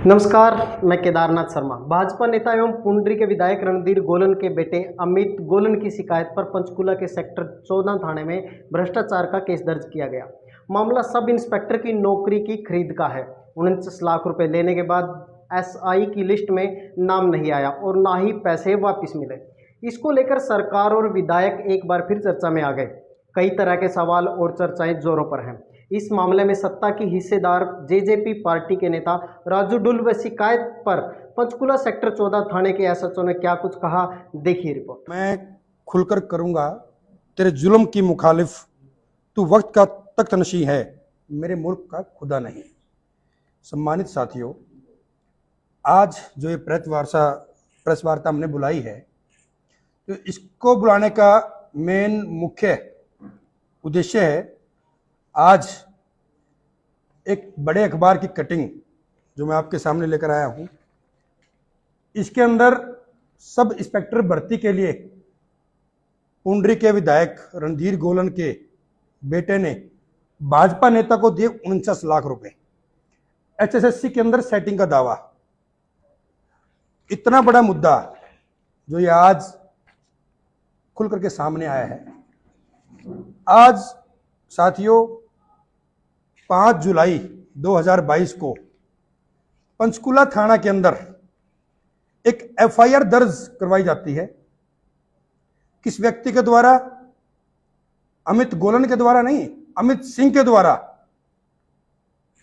नमस्कार, मैं केदारनाथ शर्मा। भाजपा नेता एवं पुंडरी के विधायक रणधीर गोलन के बेटे अमित गोलन की शिकायत पर पंचकूला के सेक्टर 14 थाने में भ्रष्टाचार का केस दर्ज किया गया। मामला सब इंस्पेक्टर की नौकरी की खरीद का है। 49 लाख रुपए लेने के बाद एसआई की लिस्ट में नाम नहीं आया और ना ही पैसे वापस मिले। इसको लेकर सरकार और विधायक एक बार फिर चर्चा में आ गए। कई तरह के सवाल और चर्चाएं जोरों पर हैं। इस मामले में सत्ता की हिस्सेदार जेजेपी पार्टी के नेता राजू डुल व शिकायत पर पंचकूला सेक्टर 14 थाने के एसएचओ ने क्या कुछ कहा, देखिए रिपोर्ट। मैं खुलकर करूंगा तेरे जुल्म की मुखालिफ, तू वक्त का तख्तनशी है, मेरे मुल्क का खुदा नहीं। सम्मानित साथियों, आज जो ये प्रेस वार्ता हमने बुलाई है, तो इसको बुलाने का मेन मुख्य उद्देश्य है आज एक बड़े अखबार की कटिंग जो मैं आपके सामने लेकर आया हूं। इसके अंदर सब इंस्पेक्टर भर्ती के लिए पुंडरी के विधायक रणधीर गोलन के बेटे ने भाजपा नेता को दिए 49 लाख रुपए। एचएसएससी के अंदर सेटिंग का दावा। इतना बड़ा मुद्दा जो ये आज खुल करके सामने आया है। आज साथियों 5 जुलाई 2022 को पंचकूला थाना के अंदर एक एफआईआर दर्ज करवाई जाती है। किस व्यक्ति के द्वारा? अमित गोलन के द्वारा नहीं, अमित सिंह के द्वारा,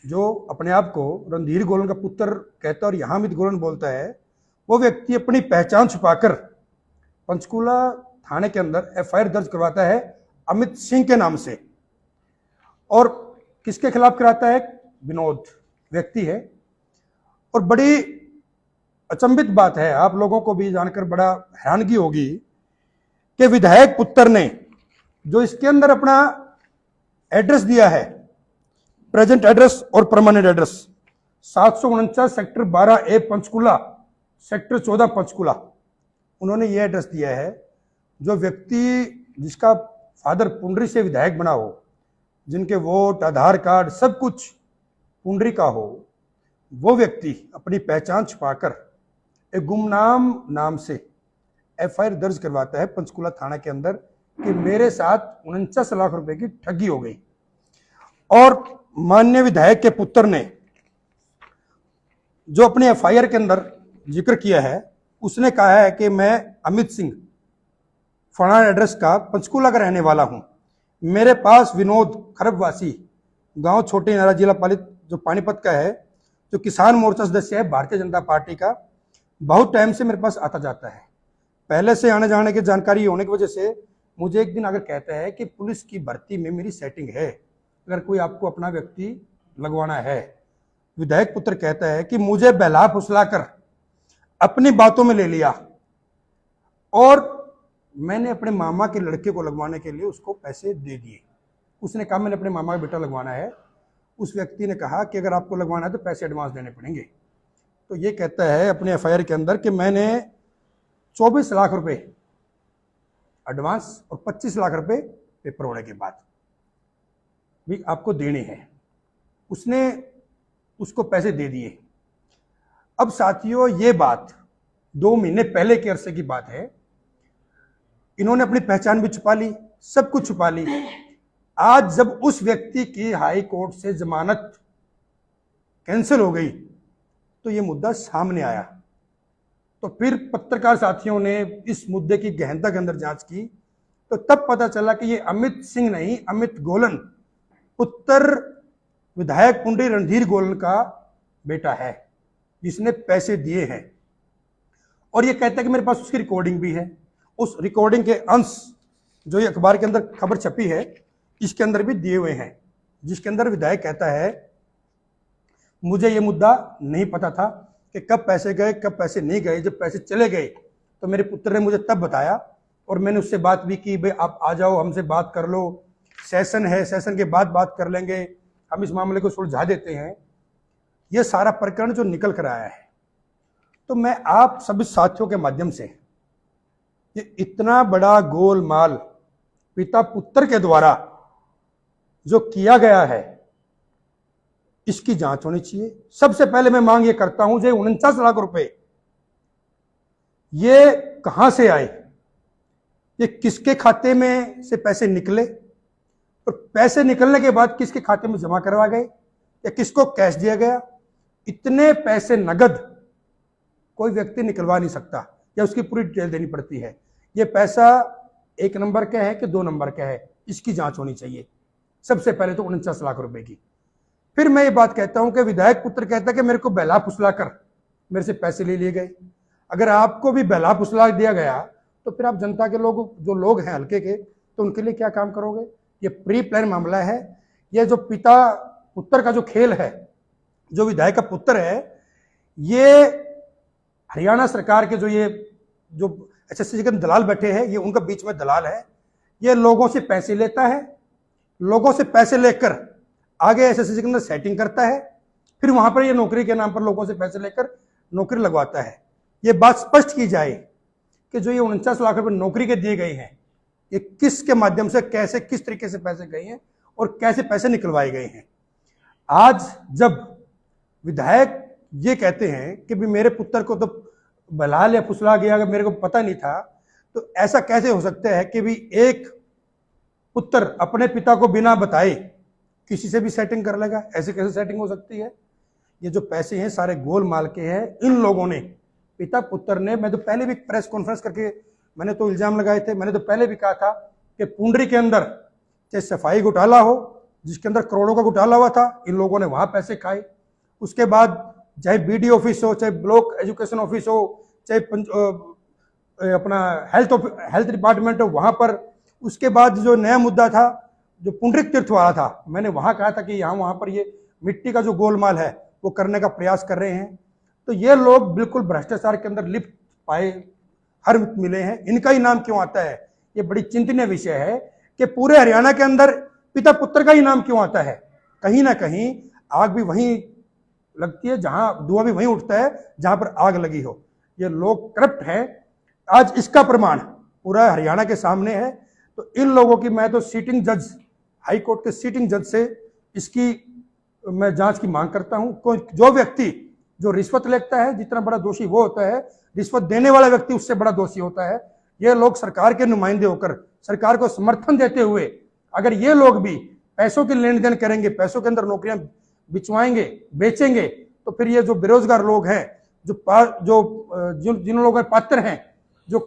जो अपने आप को रणधीर गोलन का पुत्र कहता है और यहां अमित गोलन बोलता है। वो व्यक्ति अपनी पहचान छुपाकर पंचकूला थाने के अंदर एफआईआर दर्ज करवाता है अमित सिंह के नाम से। और किसके खिलाफ कराता है? विनोद व्यक्ति है। और बड़ी अचंभित बात है, आप लोगों को भी जानकर बड़ा हैरानगी होगी कि विधायक पुत्र ने जो इसके अंदर अपना एड्रेस दिया है, प्रेजेंट एड्रेस और permanent address, 749 sector 12A Panchkula, sector 14 Panchkula, उन्होंने ये एड्रेस दिया है। जो व्यक्ति जिसका फादर पुंडरी से विधायक बना हो, जिनके वोट, आधार कार्ड सब कुछ पुंडरी का हो, वो व्यक्ति अपनी पहचान छुपाकर एक गुमनाम नाम से एफआईआर दर्ज करवाता है पंचकूला थाना के अंदर कि मेरे साथ 49 लाख रुपए की ठगी हो गई। और माननीय विधायक के पुत्र ने जो अपने एफआईआर के अंदर जिक्र किया है, उसने कहा है कि मैं अमित सिंह फलाना एड्रेस का पंचकूला का रहने वाला हूं। मेरे पास विनोद खरबवासी, गांव छोटे नारा, जिला पालित जो पानीपत का है, जो किसान मोर्चा सदस्य है भारतीय जनता पार्टी का, बहुत टाइम से मेरे पास आता जाता है। पहले से आने जाने की जानकारी होने की वजह से मुझे एक दिन अगर कहता है कि पुलिस की भर्ती में मेरी सेटिंग है, अगर कोई आपको अपना व्यक्ति लगवाना है। विधायक पुत्र कहता है कि मुझे बहला फुसला कर अपनी बातों में ले लिया और मैंने अपने मामा के लड़के को लगवाने के लिए उसको पैसे दे दिए। उसने कहा मैंने अपने मामा का बेटा लगवाना है। उस व्यक्ति ने कहा कि अगर आपको लगवाना है तो पैसे एडवांस देने पड़ेंगे। तो ये कहता है अपने एफआईआर के अंदर कि मैंने 24 लाख रुपए एडवांस और 25 लाख रुपए पेपर होने के बाद भी आपको देने हैं। उसने उसको पैसे दे दिए। अब साथियों, ये बात 2 महीने पहले के अरसे की बात है। इन्होंने अपनी पहचान भी छुपा ली, सब कुछ छुपा ली। आज जब उस व्यक्ति की हाई कोर्ट से जमानत कैंसिल हो गई तो ये मुद्दा सामने आया। तो फिर पत्रकार साथियों ने इस मुद्दे की गहनता के अंदर जांच की तो तब पता चला कि ये अमित सिंह नहीं, अमित गोलन पुत्र विधायक पुंडरी रणधीर गोलन का बेटा है, जिसने पैसे दिए हैं। और ये कहता है कि मेरे पास उसकी रिकॉर्डिंग भी है। उस रिकॉर्डिंग के अंश जो ये अखबार के अंदर खबर छपी है, इसके अंदर भी दिए हुए हैं, जिसके अंदर विधायक कहता है मुझे ये मुद्दा नहीं पता था कि कब पैसे गए कब पैसे नहीं गए। जब पैसे चले गए तो मेरे पुत्र ने मुझे तब बताया और मैंने उससे बात भी की, भाई आप आ जाओ, हमसे बात कर लो, सेशन है, सेशन के बाद बात कर लेंगे, हम इस मामले को सुलझा देते हैं। ये सारा प्रकरण जो निकल कर आया है। तो मैं आप सभी साथियों के माध्यम से ये इतना बड़ा गोलमाल पिता पुत्र के द्वारा जो किया गया है, इसकी जांच होनी चाहिए। सबसे पहले मैं मांग ये करता हूं, जो 49 लाख रुपए ये कहां से आए, ये किसके खाते में से पैसे निकले, और पैसे निकलने के बाद किसके खाते में जमा करवा गए या किसको कैश दिया गया। इतने पैसे नगद कोई व्यक्ति निकलवा नहीं सकता या उसकी पूरी डिटेल देनी पड़ती है। ये पैसा 1 नंबर का है कि 2 नंबर का है, इसकी जांच होनी चाहिए सबसे पहले तो 49 लाख रुपए की। फिर मैं ये बात कहता हूं कि विधायक पुत्र कहता है कि मेरे को बहला फुसला कर मेरे से पैसे ले लिए गए। अगर आपको भी बहला फुसला दिया गया तो फिर आप जनता के लोग, जो लोग हैं हल्के के, तो उनके लिए क्या काम करोगे। ये प्री प्लान मामला है। ये जो पिता पुत्र का जो खेल है, जो विधायक का पुत्र है, ये हरियाणा सरकार के जो एसएससी के दलाल बैठे हैं, ये उनका बीच में दलाल है। ये लोगों से पैसे लेता है, लोगों से पैसे लेकर आगे एसएससी के अंदर सेटिंग करता है, फिर वहां पर ये नौकरी के नाम पर लोगों से पैसे लेकर नौकरी लगवाता है। ये बात स्पष्ट की जाए कि जो ये 49 लाख रुपए नौकरी के दिए गए हैं, ये किसके माध्यम से, कैसे, किस तरीके से पैसे गए हैं और कैसे पैसे निकलवाए गए हैं। आज जब विधायक ये कहते हैं कि भी मेरे पुत्र को तो बहलाल या फुसला गया, अगर मेरे को पता नहीं था, तो ऐसा कैसे हो सकता है कि भी एक पुत्र अपने पिता को बिना बताए किसी से भी सेटिंग कर लेगा। ऐसे कैसे सेटिंग हो सकती है। ये जो पैसे हैं सारे गोलमाल के हैं। इन लोगों ने, पिता पुत्र ने, मैं तो पहले भी प्रेस कॉन्फ्रेंस करके मैंने तो इल्जाम लगाए थे, मैंने तो पहले भी कहा था कि पुंडरी के अंदर चाहे सफाई घोटाला हो, जिसके अंदर करोड़ों का घोटाला हुआ था, इन लोगों ने वहां पैसे खाए। उसके बाद चाहे बीडी ऑफिस हो, चाहे ब्लॉक एजुकेशन ऑफिस हो, चाहे अपना हेल्थ डिपार्टमेंट हो, वहां पर। उसके बाद जो नया मुद्दा था, जो पुंडरिक तीर्थ वाला था, मैंने वहां कहा था कि वहां पर ये मिट्टी का जो गोलमाल है वो करने का प्रयास कर रहे हैं। तो ये लोग बिल्कुल भ्रष्टाचार के अंदर लिप्त पाए, हर मिले हैं। इनका ही नाम क्यों आता है, ये बड़ी चिंतनीय विषय है कि पूरे हरियाणा के अंदर पिता पुत्र का ही नाम क्यों आता है। कहीं ना कहीं आग भी वहीं लगती है, जहां धुआं भी वहीं उठता है जहां पर आग लगी हो। ये लोग करप्ट हैं। आज इसका प्रमाण पूरा हरियाणा के सामने है। तो इन लोगों की मैं तो सीटिंग जज, हाई कोर्ट के सीटिंग जज से इसकी मैं जांच की मांग करता हूं। कोई जो व्यक्ति जो रिश्वत लेता है, जितना बड़ा दोषी वो होता है, रिश्वत देने वाला व्यक्ति उससे बड़ा दोषी होता है। ये लोग सरकार के नुमाइंदे होकर सरकार को समर्थन देते हुए अगर ये लोग भी पैसों के लेन देन करेंगे, पैसों के अंदर नौकरियां बिचवाएंगे, बेचेंगे, तो फिर ये जो बेरोजगार लोग हैं, जिन लोगों के पात्र हैं, जो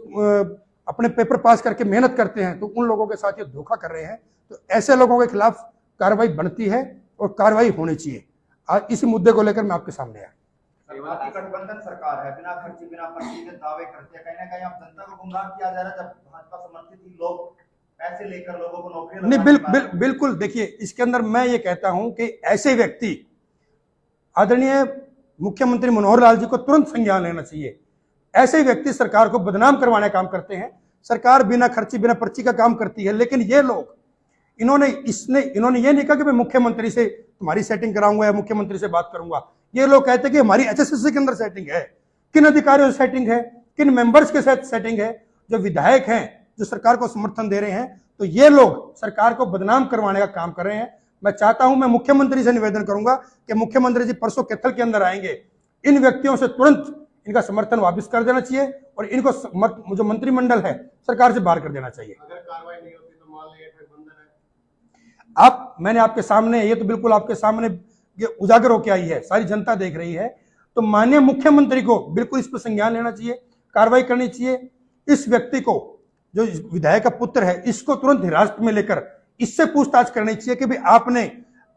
अपने पेपर पास करके मेहनत करते हैं, तो उन लोगों के साथ ये धोखा कर रहे हैं। तो ऐसे लोगों के खिलाफ कार्रवाई बनती है और कार्रवाई होनी चाहिए। आज इसी मुद्दे को लेकर मैं आपके सामने आया। गठबंधन सरकार है, बिना खर्ची बिना पर्ची के दावे करते हैं। कहीं ना कहीं आप जनता को गुमराह किया जा रहा है। जब भाजपा समर्थित ही लोग पैसे लेकर लोगों को नौकरी नहीं, बिल्कुल। देखिए, इसके अंदर मैं ये कहता हूं कि ऐसे व्यक्ति, आदरणीय मुख्यमंत्री मनोहर लाल जी को तुरंत संज्ञान लेना चाहिए। ऐसे व्यक्ति सरकार को बदनाम करवाने का काम करते हैं। सरकार बिना खर्ची बिना पर्ची का काम करती है, लेकिन ये लोग, इन्होंने ये नहीं कहा कि मैं मुख्यमंत्री से तुम्हारी सेटिंग कराऊंगा या मुख्यमंत्री से बात करूंगा। ये लोग कहते हैं कि हमारी एचएसएससी के अंदर सेटिंग है। किन अधिकारियों से सेटिंग है, किन मेंबर्स के साथ सेटिंग है, जो विधायक हैं, जो सरकार को समर्थन दे रहे हैं। तो ये लोग सरकार को बदनाम करवाने का काम कर रहे हैं। मैं चाहता हूं, मैं मुख्यमंत्री से निवेदन करूंगा कि मुख्यमंत्री जी परसों कैथल के अंदर आएंगे, इन व्यक्तियों से तुरंत इनका समर्थन वापस कर देना चाहिए और इनको जो मंत्रिमंडल है सरकार से बाहर कर देना चाहिए। अगर कार्रवाई नहीं होती तो मान लीजिए गठबंधन है। मैंने आपके सामने, ये तो बिल्कुल आपके सामने ये उजागर होकर आई है, सारी जनता देख रही है। तो माननीय मुख्यमंत्री को बिल्कुल इस पर संज्ञान लेना चाहिए, कार्रवाई करनी चाहिए। इस व्यक्ति को, जो विधायक का पुत्र है, इसको तुरंत हिरासत में लेकर इससे पूछताछ करनी चाहिए कि भाई आपने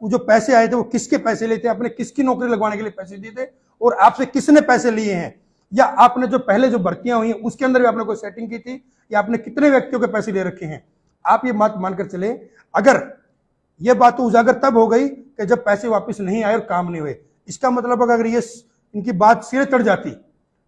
जो पैसे आए थे वो किसके पैसे लिए थे, आपने किसकी नौकरी लगवाने के लिए पैसे दिए थे और आपसे किसने पैसे लिए हैं, या आपने जो पहले जो भर्तियां हुई हैं उसके अंदर भी आपने कोई सेटिंग की थी, या आपने कितने व्यक्तियों के पैसे ले रखे हैं। आप ये बात मानकर चले। अगर ये बात तो उजागर तब हो गई कि जब पैसे वापस नहीं आए और काम नहीं हुए। इसका मतलब अगर ये इनकी बात सिरे चढ़ जाती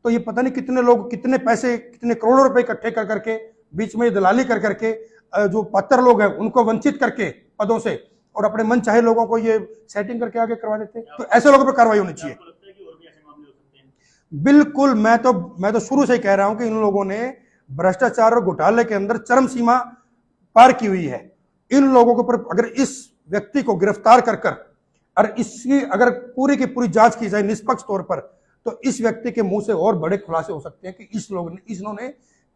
तो ये पता नहीं कितने लोग, कितने पैसे, कितने करोड़ों रुपए इकट्ठे कर करके, बीच में दलाली कर करके, जो पात्र लोग हैं उनको वंचित करके पदों से और अपने मन चाहे लोगों को ये सेटिंग करके आगे करवा देते। तो ऐसे लोगों पर कार्रवाई होनी चाहिए। बिल्कुल। मैं तो शुरू से ही कह रहा हूं कि इन लोगों ने भ्रष्टाचार और घोटाले के अंदर चरम सीमा पार की हुई है। इन लोगों के ऊपर अगर इस व्यक्ति को गिरफ्तार कर और इसकी अगर पूरी की पूरी जांच की जाए निष्पक्ष तौर पर, तो इस व्यक्ति के मुंह से और बड़े खुलासे हो सकते हैं कि इन्होंने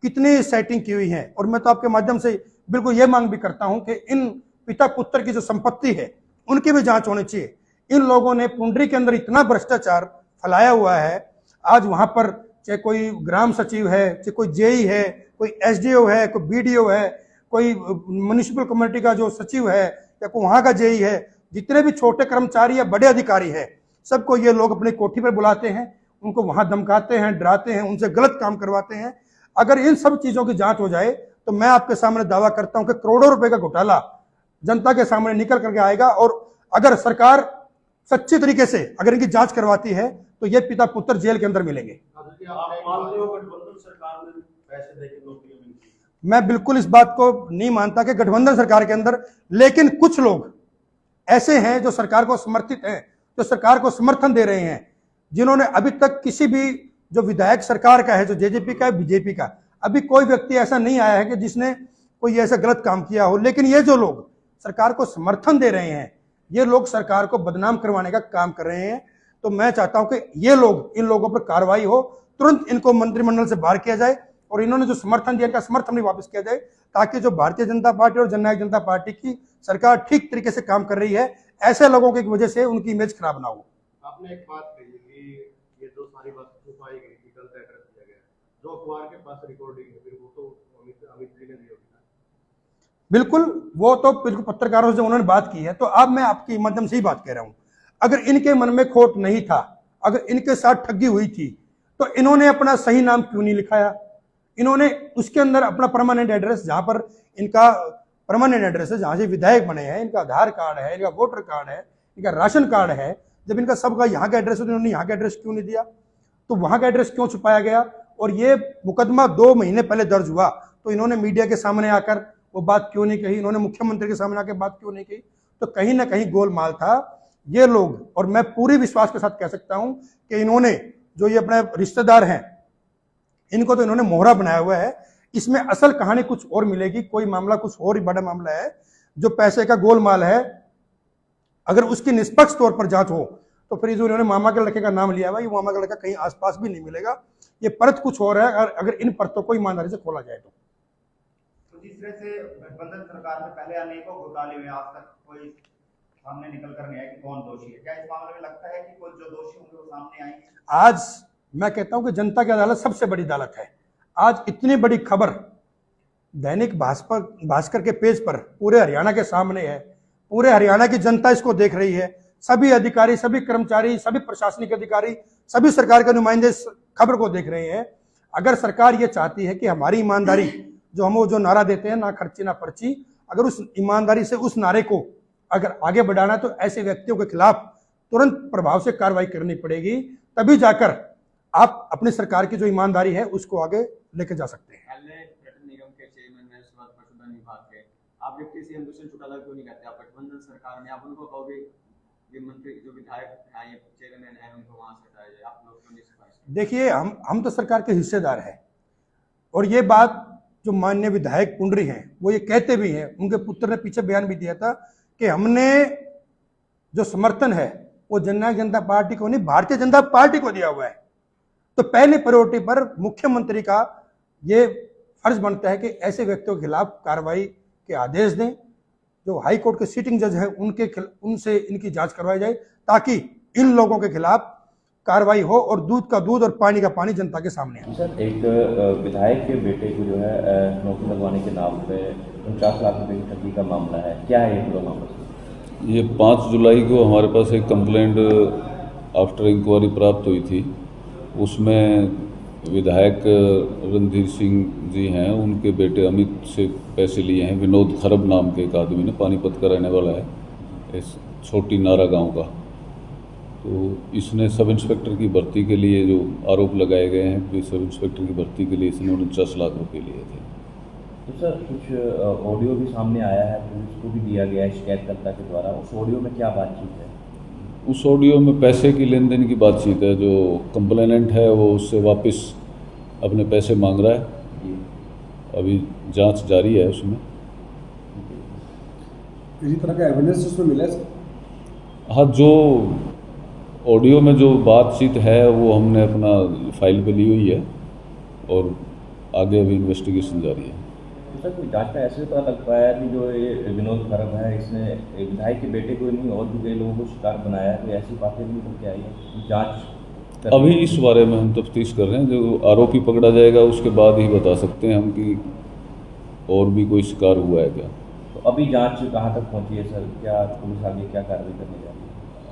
कितनी सेटिंग की हुई है। और मैं तो आपके माध्यम से बिल्कुल ये मांग भी करता हूं कि इन पिता पुत्र की जो संपत्ति है उनकी भी जांच होनी चाहिए। इन लोगों ने पुंडरी के अंदर इतना भ्रष्टाचार फैलाया हुआ है, आज वहां पर चाहे कोई ग्राम सचिव है, चाहे कोई जेई है, कोई एसडीओ है, कोई बीडीओ है, कोई म्युनिसिपल कमेटी का जो सचिव है या कोई वहां का जेई है, जितने भी छोटे कर्मचारी या बड़े अधिकारी है, सबको ये लोग अपनी कोठी पर बुलाते हैं, उनको वहां धमकाते हैं, डराते हैं, उनसे गलत काम करवाते हैं। अगर इन सब चीजों की जांच हो जाए तो मैं आपके सामने दावा करता हूं कि करोड़ों रुपए का घोटाला जनता के सामने निकल करके आएगा। और अगर सरकार सच्ची तरीके से अगर इनकी जांच करवाती है तो ये पिता पुत्र जेल के अंदर मिलेंगे। मैं बिल्कुल इस बात को नहीं मानता कि गठबंधन सरकार के अंदर, लेकिन कुछ लोग ऐसे हैं जो सरकार को समर्थित हैं, जो सरकार को समर्थन दे रहे हैं, जिन्होंने अभी तक किसी भी जो विधायक सरकार का है, जो जेजेपी का है, बीजेपी का, अभी कोई व्यक्ति ऐसा नहीं आया है कि जिसने कोई ऐसा गलत काम किया हो। लेकिन ये जो लोग सरकार को समर्थन दे रहे हैं, ये लोग सरकार को बदनाम करवाने का काम कर रहे हैं। तो मैं चाहता हूं कि ये लोग, इन लोगों पर कार्रवाई हो, तुरंत इनको मंत्रिमंडल से बाहर किया जाए और इन्होंने जो समर्थन दिया इनका समर्थन भी वापस किया जाए, ताकि जो भारतीय जनता पार्टी और जननायक जनता पार्टी की सरकार ठीक तरीके से काम कर रही है, ऐसे लोगों की वजह से उनकी इमेज खराब ना हो। आपने एक बात कही कि ये जो सारी बात छुपाई गई थी, गलत कर दिया गया, जो अखबार के पास रिकॉर्डिंग है फिर वो तो अमित जी ने दी होगी। बिल्कुल, वो तो बिल्कुल पत्रकारों से उन्होंने बात की है। तो अब मैं आपकी माध्यम से ही बात कह रहा हूं, अगर इनके मन में खोट नहीं था, अगर इनके साथ ठगी हुई थी, तो इन्होंने अपना सही नाम क्यों नहीं लिखाया? इन्होंने उसके अंदर अपना परमानेंट एड्रेस, जहां पर इनका परमानेंट एड्रेस है, जहां से विधायक बने हैं, इनका आधार कार्ड है, इनका वोटर कार्ड है, इनका राशन कार्ड है, जब इनका सबका यहाँ का एड्रेस है तो इन्होंने यहाँ का एड्रेस क्यों नहीं दिया? तो वहां का एड्रेस क्यों छुपाया गया? और ये मुकदमा 2 महीने पहले दर्ज हुआ तो इन्होंने मीडिया के सामने आकर वो बात क्यों नहीं कही? इन्होंने मुख्यमंत्री के सामने आकर बात क्यों नहीं कही? तो कहीं ना कहीं गोलमाल था। ये लोग, और मैं पूरी विश्वास के साथ कह सकता हूं कि इन्होंने जो ये अपने रिश्तेदार हैं, इनको तो इन्होंने मोहरा बनाया हुआ है। इसमें असल कहानी कुछ और मिलेगी, कोई मामला कुछ और ही बड़ा मामला है, जो पैसे का गोलमाल है। अगर उसकी निष्पक्ष तौर पर जांच हो तो फिर जो इन्होंने मामा के लड़के का नाम लिया हुआ, ये मामा का लड़का कहीं आसपास भी नहीं मिलेगा। ये परत कुछ और है, अगर इन परतों को ईमानदारी से खोला जाए तो। जिस तरह से गठबंधन सरकार में पहले अनेकों घोटाले में आज तक कोई सामने निकल कर नहीं आया कि कौन दोषी है, क्या इस मामले में लगता है कि कोई जो दोषी होंगे वो सामने आएंगे? आज मैं कहता हूं कि जनता की अदालत सबसे बड़ी अदालत है। आज इतनी बड़ी खबर दैनिक भास्कर के पेज पर पूरे हरियाणा के सामने है, पूरे हरियाणा की जनता इसको देख रही है, सभी अधिकारी, सभी कर्मचारी, सभी प्रशासनिक अधिकारी, सभी सरकार के नुमाइंदे इस खबर को देख रहे हैं। अगर सरकार ये चाहती है कि हमारी ईमानदारी, जो नारा देते हैं, ना खर्ची ना पर्ची, अगर उस ईमानदारी से उस नारे को अगर आगे बढ़ाना, तो ऐसे व्यक्तियों के खिलाफ तुरंत प्रभाव से कार्रवाई करनी पड़ेगी, तभी जाकर आप अपनी सरकार की जो ईमानदारी है उसको आगे लेके जा सकते हैं। निगम के चेयरमैन हैं, उसके बाद पशुधन विभाग के, आप डिप्टी सीएम दुष्यंत चौटाला क्यों नहीं कहते? आप गठबंधन सरकार में, आप उनको कहोगे ये मंत्री जो विधायक हैं, ये चेयरमैन हैं, उनको वहां से हटाया जाए, आप लोग क्यों नहीं सिफारिश? देखिए, हम तो सरकार के हिस्सेदार हैं, और ये बात जो माननीय विधायक पुंडरी हैं वो ये कहते भी हैं, उनके पुत्र ने पीछे बयान भी दिया था कि हमने जो समर्थन है वो जननायक जनता पार्टी को नहीं, भारतीय जनता पार्टी को दिया हुआ है। तो पहली प्रायोरिटी पर मुख्यमंत्री का ये फर्ज बनता है कि ऐसे व्यक्तियों के खिलाफ कार्रवाई के आदेश दें। जो हाई कोर्ट के सिटिंग जज हैं उनसे इनकी जांच करवाई जाए, ताकि इन लोगों के खिलाफ कार्रवाई हो और दूध का दूध और पानी का पानी जनता के सामने आए। सर, एक विधायक के बेटे को जो है नौकरी लगवाने के नाम पे 49 लाख रुपए की ठगी का मामला है, क्या है ये पूरा मामला? ये 5 जुलाई को हमारे पास एक कंप्लेंट आफ्टर इंक्वायरी प्राप्त हुई थी। उसमें विधायक रणधीर सिंह जी हैं, उनके बेटे अमित से पैसे लिए हैं। विनोद खरब नाम के एक आदमी ने, पानीपत का रहने वाला है, इस छोटी नारा गांव का। तो इसने सब इंस्पेक्टर की भर्ती के लिए जो आरोप लगाए गए हैं कि सब इंस्पेक्टर की भर्ती के लिए इसने 49 लाख रुपए लिए थे। तो सर, कुछ ऑडियो भी सामने आया है, पुलिस को भी दिया गया है शिकायतकर्ता के द्वारा। उस ऑडियो में क्या बातचीत है? उस ऑडियो में पैसे की लेन देन की बातचीत है। जो कंप्लेनेंट है वो उससे वापस अपने पैसे मांग रहा है। अभी जांच जारी है उसमें। किसी तरह का एविडेंस उसमें मिला है? हाँ, जो ऑडियो में जो बातचीत है वो हमने अपना फाइल पे ली हुई है और आगे अभी इन्वेस्टिगेशन जारी है। तो सर कोई जांच में ऐसे पता लग पाया कि जो ये विनोद खरब है इसने एक विधायक के बेटे को नहीं और भी कई लोगों को शिकार बनाया है, कोई ऐसी बातें भी निकल के आई है? जांच अभी इस बारे में हम तफ्तीश कर रहे हैं, जो आरोपी पकड़ा जाएगा उसके बाद ही बता सकते हैं हम कि और भी कोई शिकार हुआ है क्या। तो अभी जांच कहाँ तक पहुंची है सर? क्या पुलिस आगे क्या कार्रवाई करने जा रही है?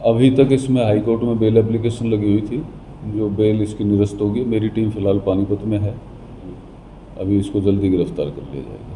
अभी तक इसमें हाई कोर्ट में बेल एप्लीकेशन लगी हुई थी, जो बेल इसकी निरस्त होगी। मेरी टीम फिलहाल पानीपत में है, अभी इसको जल्दी गिरफ्तार कर लिया जाएगा।